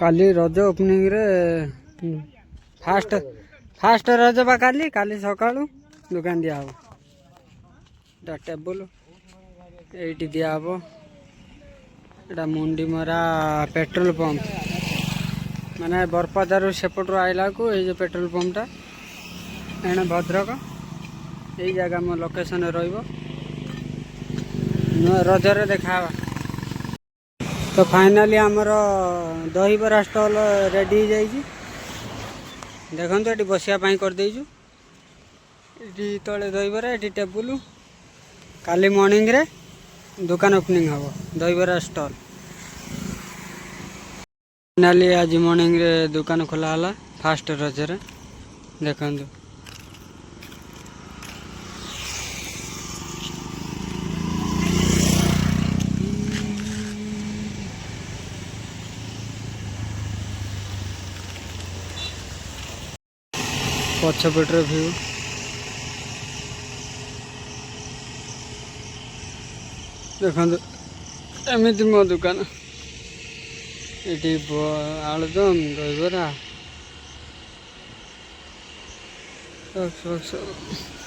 काली रज ओपनिंग रे fast fast रज बा काली काली सकाळू दुकान दिया हबो एटा टेबल एटी दिया हबो एटा मुंडी मरा पेट्रोल पंप माने बरपदारू सेपटू आइला को ए जो पेट्रोल पंप टा एने भद्रक यही जगह मो लोकेशन रहिबो रजरे देखा तो फाइनाली आमर दही बरा स्टॉल रेडी हो जाइए देखो ये बसापी करदेचु ये तले दही बरा ये टेबुल काली मॉर्निंग रे दुकान ओपनिंग हम दही बरा स्टॉल फाइनाली आज मॉर्निंग रे दुकान खोला हला फास्ट रजरे देखो पछपटर व्यू देखो एमती मो दुकान ये आलुदम दहीबरा सब